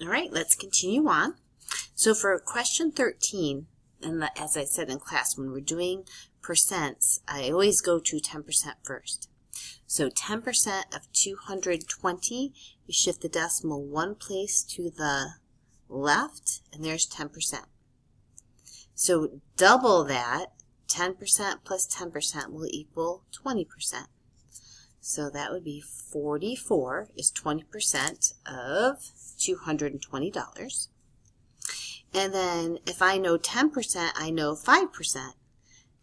All right, let's continue on. So for question 13, and as I said in class, when we're doing percents, I always go to 10% first. So 10% of 220, you shift the decimal one place to the left, and there's 10%. So double that, 10% plus 10% will equal 20%. So that would be 44 is 20% of $220. And then if I know 10%, I know 5%,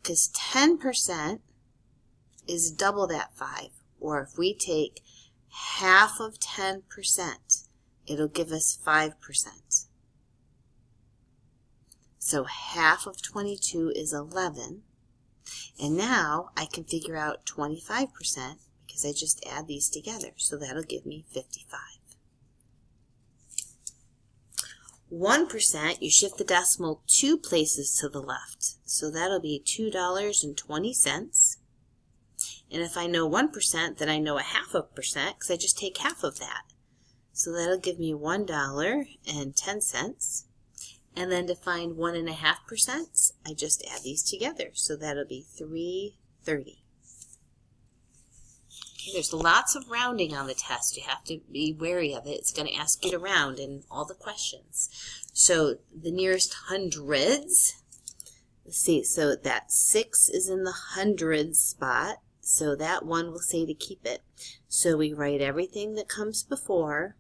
because 10% is double that 5. Or if we take half of 10%, it'll give us 5%. So half of 22 is 11. And now I can figure out 25% because I just add these together. So that'll give me 55. 1%, you shift the decimal 2 places to the left. So that'll be $2.20. And if I know 1%, then I know a half of percent because I just take half of that. So that'll give me $1.10. And then to find 1.5%, I just add these together. So that'll be $3.30. Okay, there's lots of rounding on the test. You have to be wary of it. It's going to ask you to round in all the questions. So the nearest hundreds, let's see, so that 6 is in the hundreds spot. So that one will say to keep it. So we write everything that comes before,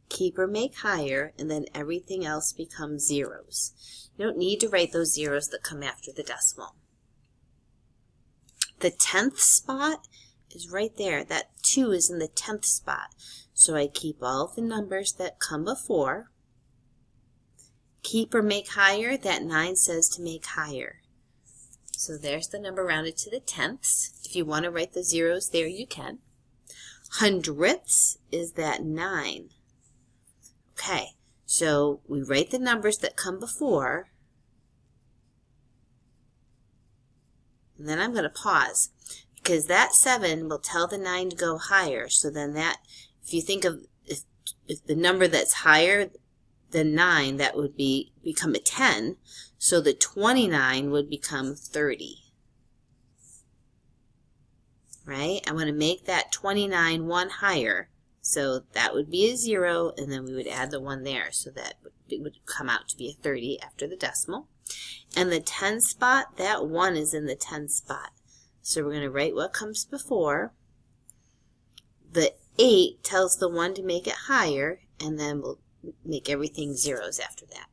keep or make higher, and then everything else becomes zeros. You don't need to write those zeros that come after the decimal. The 10th spot is right there. That 2 is in the 10th spot. So I keep all of the numbers that come before. Keep or make higher, that 9 says to make higher. So there's the number rounded to the tenths. If you want to write the zeros there, you can. Hundredths is that 9. Okay, so we write the numbers that come before. And then I'm going to pause because that 7 will tell the 9 to go higher. So then that, if you think of if the number that's higher than 9, that would become a 10. So the 29 would become 30. Right? I want to make that 29 one higher. So that would be a 0, and then we would add the 1 there. So that it would come out to be a 30 after the decimal. And the 10 spot, that 1 is in the 10 spot. So we're going to write what comes before. The 8 tells the 1 to make it higher, and then we'll make everything zeros after that.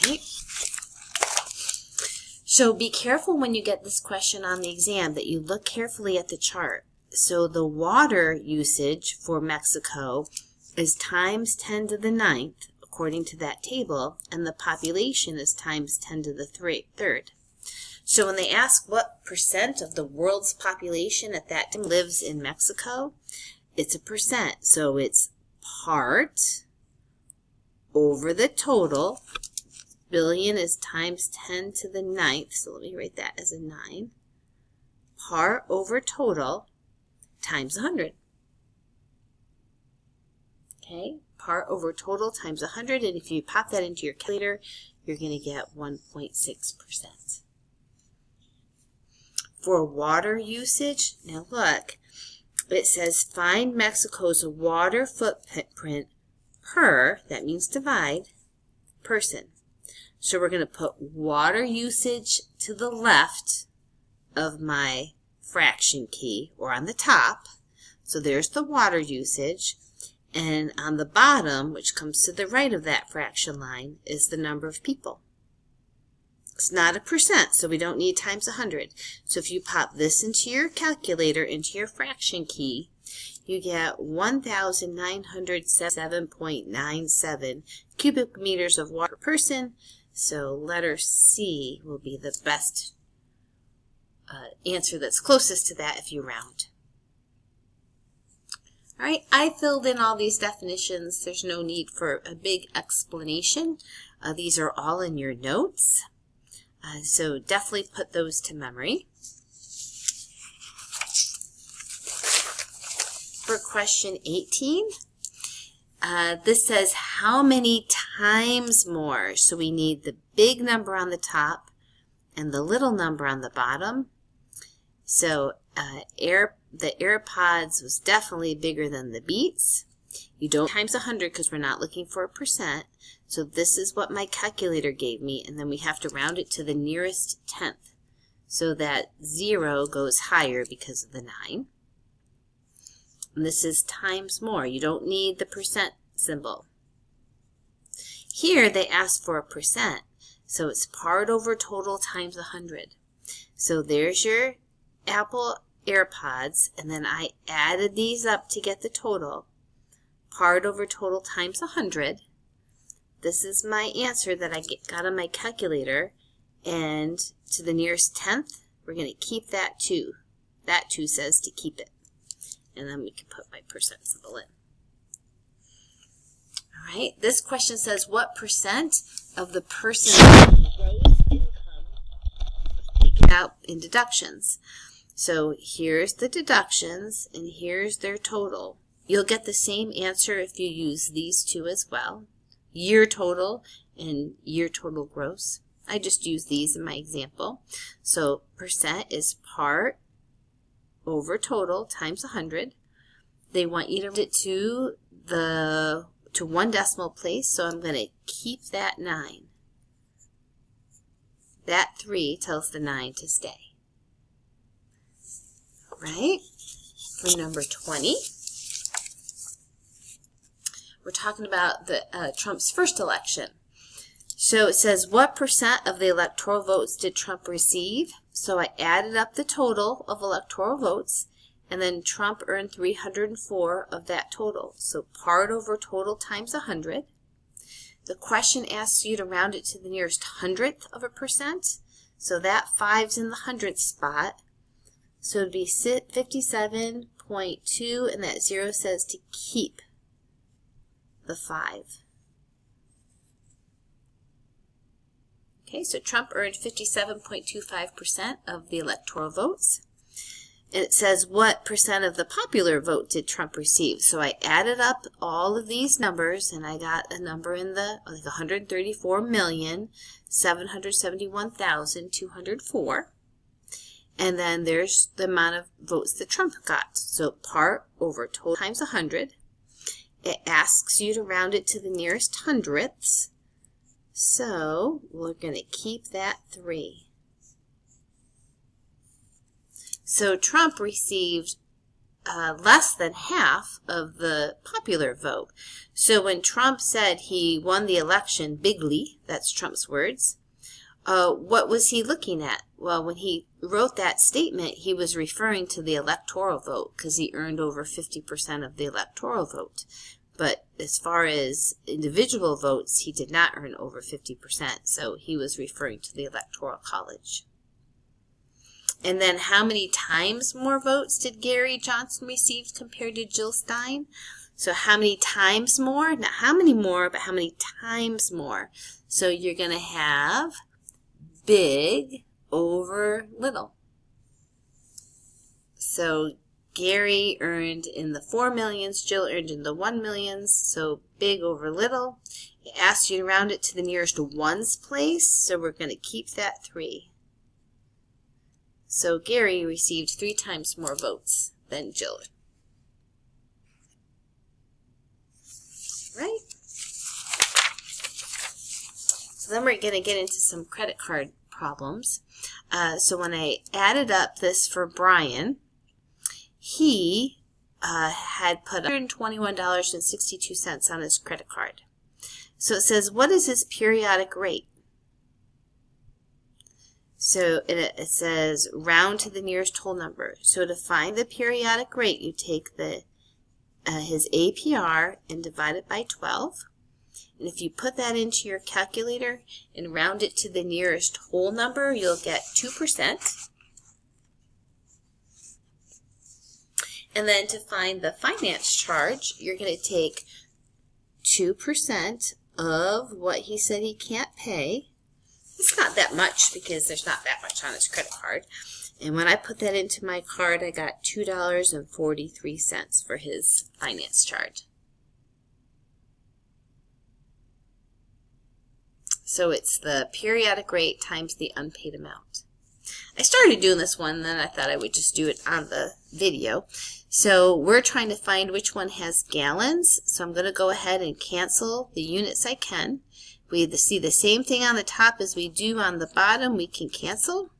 Right. So be careful when you get this question on the exam that you look carefully at the chart. So the water usage for Mexico is times 10 to the 9th, according to that table, and the population is times 10 to the 3rd. So when they ask what percent of the world's population at that time lives in Mexico, it's a percent. So it's part over the total. Billion is times 10 to the 9th. So let me write that as a 9. Part over total times 100. Okay, part over total times 100. And if you pop that into your calculator, you're going to get 1.6%. For water usage, now look, it says find Mexico's water footprint per, that means divide, person. So we're going to put water usage to the left of my fraction key, or on the top. So there's the water usage. And on the bottom, which comes to the right of that fraction line, is the number of people. It's not a percent, so we don't need times 100. So if you pop this into your calculator, into your fraction key, you get 1,907.97 cubic meters of water per person. So letter C will be the best answer that's closest to that if you round. All right, I filled in all these definitions. There's no need for a big explanation. These are all in your notes. So definitely put those to memory. for question 18, this says how many times more. So we need the big number on the top and the little number on the bottom. So the AirPods was definitely bigger than the Beats. You don't times 100 because we're not looking for a percent. So this is what my calculator gave me, and then we have to round it to the nearest tenth. So that 0 goes higher because of the 9. And this is times more. You don't need the percent symbol. Here they ask for a percent. So it's part over total times 100. So there's your Apple AirPods, and then I added these up to get the total. Part over total times 100. This is my answer that I got on my calculator, and to the nearest tenth, we're going to keep that 2. That 2 says to keep it. And then we can put my percent symbol in. All right, this question says, what percent of the person's gross income is taken out in deductions? So here's the deductions, and here's their total. You'll get the same answer if you use these two as well. Year total and year total gross. I just use these in my example. So percent is part over total times 100. They want you to round it to one decimal place, so I'm going to keep that 9. That 3 tells the 9 to stay. Right? For number 20, we're talking about the Trump's first election. So it says, what percent of the electoral votes did Trump receive? So I added up the total of electoral votes, and then Trump earned 304 of that total. So part over total times 100. The question asks you to round it to the nearest hundredth of a percent. So that 5's in the hundredth spot. So it would be 57.2, and that 0 says to keep the 5. Okay, so Trump earned 57.25% of the electoral votes. And it says, what percent of the popular vote did Trump receive? So I added up all of these numbers, and I got a number in the like 134,771,204. And then there's the amount of votes that Trump got. So part over total times 100. It asks you to round it to the nearest hundredths. So we're going to keep that 3. So Trump received less than half of the popular vote. So when Trump said he won the election bigly, that's Trump's words, what was he looking at? Well, when he wrote that statement, he was referring to the electoral vote because he earned over 50% of the electoral vote. But as far as individual votes, he did not earn over 50%, so he was referring to the Electoral College. And then how many times more votes did Gary Johnson receive compared to Jill Stein? So how many times more? Not how many more, but how many times more. So you're going to have big over little. So Gary earned in the 4 millions, Jill earned in the 1 millions, so big over little. It asks you to round it to the nearest ones place, so we're going to keep that 3. So Gary received 3 times more votes than Jill. Right? So then we're going to get into some credit card problems. So when I added up this for Brian, he had put $121.62 on his credit card. So it says, what is his periodic rate? So it says round to the nearest whole number. So to find the periodic rate, you take his APR and divide it by 12. And if you put that into your calculator and round it to the nearest whole number, you'll get 2%. And then to find the finance charge, you're going to take 2% of what he said he can't pay. It's not that much because there's not that much on his credit card. And when I put that into my card, I got $2.43 for his finance charge. So it's the periodic rate times the unpaid amount. I started doing this one, then I thought I would just do it on the video. So we're trying to find which one has gallons. So I'm going to go ahead and cancel the units I can. We see the same thing on the top as we do on the bottom. We can cancel.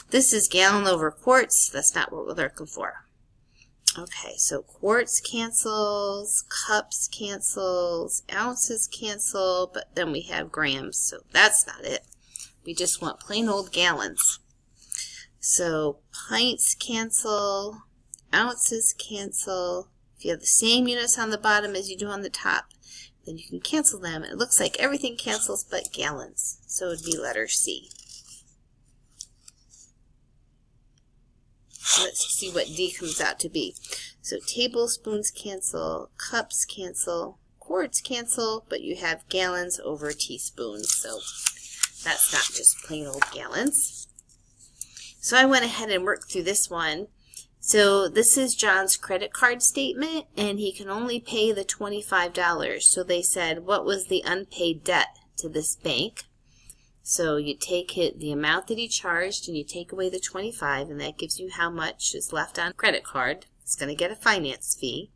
This is gallon over quarts. That's not what we're looking for. Okay, so quarts cancels, cups cancels, ounces cancel, but then we have grams, so that's not it. We just want plain old gallons. So pints cancel, ounces cancel. If you have the same units on the bottom as you do on the top, then you can cancel them. It looks like everything cancels but gallons, so it would be letter C. Let's see what D comes out to be. So tablespoons cancel, cups cancel, quarts cancel, but you have gallons over teaspoons. So that's not just plain old gallons. So I went ahead and worked through this one. So this is John's credit card statement, and he can only pay the $25. So they said, what was the unpaid debt to this bank? So you take the amount that he charged and you take away the 25, and that gives you how much is left on credit card. It's going to get a finance fee.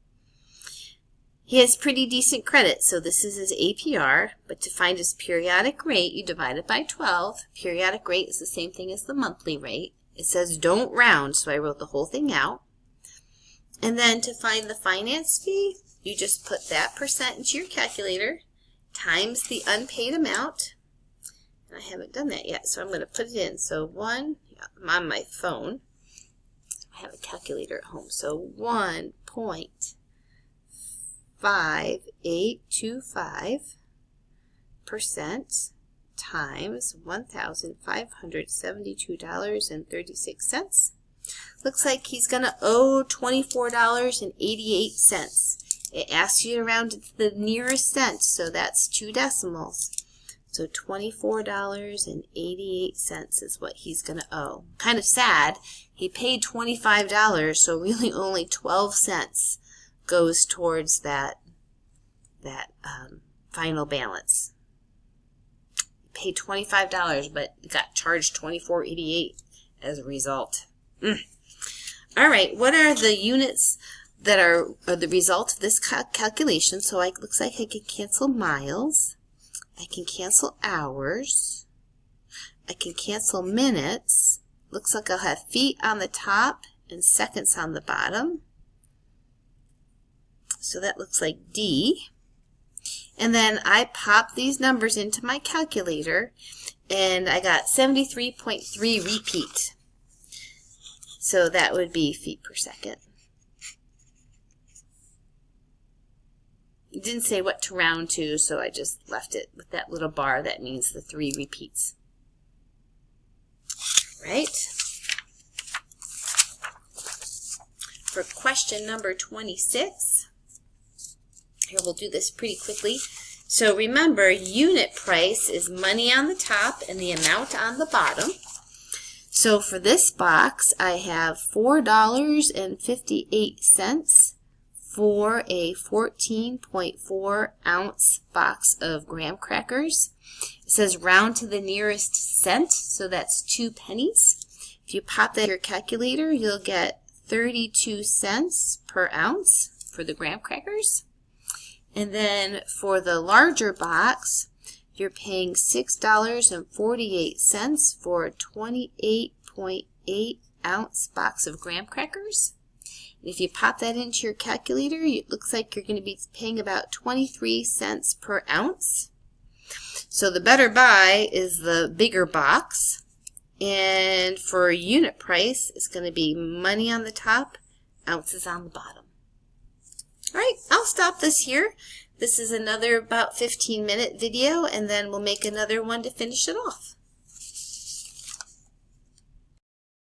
He has pretty decent credit, so this is his APR, but to find his periodic rate, you divide it by 12. Periodic rate is the same thing as the monthly rate. It says don't round, so I wrote the whole thing out. And then to find the finance fee, you just put that percent into your calculator times the unpaid amount. I haven't done that yet, so I'm going to put it in. So I'm on my phone. I have a calculator at home. So 1.5825% times $1,572.36. Looks like he's going to owe $24.88. It asks you to round it to the nearest cent, so that's 2 decimals. So $24.88 is what he's going to owe. Kind of sad. He paid $25, so really only 12 cents goes towards that final balance. He paid $25, but got charged $24.88 as a result. All right, what are the units that are the result of this calculation? So it looks like I can cancel miles. I can cancel hours. I can cancel minutes. Looks like I'll have feet on the top and seconds on the bottom. So that looks like D. And then I pop these numbers into my calculator, and I got 73.3 repeat. So that would be feet per second. It didn't say what to round to, so I just left it with that little bar. That means the 3 repeats. Right? For question number 26, here we'll do this pretty quickly. So remember, unit price is money on the top and the amount on the bottom. So for this box, I have $4.58 for a 14.4 ounce box of graham crackers. It says round to the nearest cent, so that's 2 pennies. If you pop that in your calculator, you'll get 32 cents per ounce for the graham crackers. And then for the larger box, you're paying $6.48 for a 28.8 ounce box of graham crackers. And if you pop that into your calculator, it looks like you're going to be paying about 23 cents per ounce. So the better buy is the bigger box. And for unit price, it's going to be money on the top, ounces on the bottom. All right, I'll stop this here. This is another about 15-minute video, and then we'll make another one to finish it off.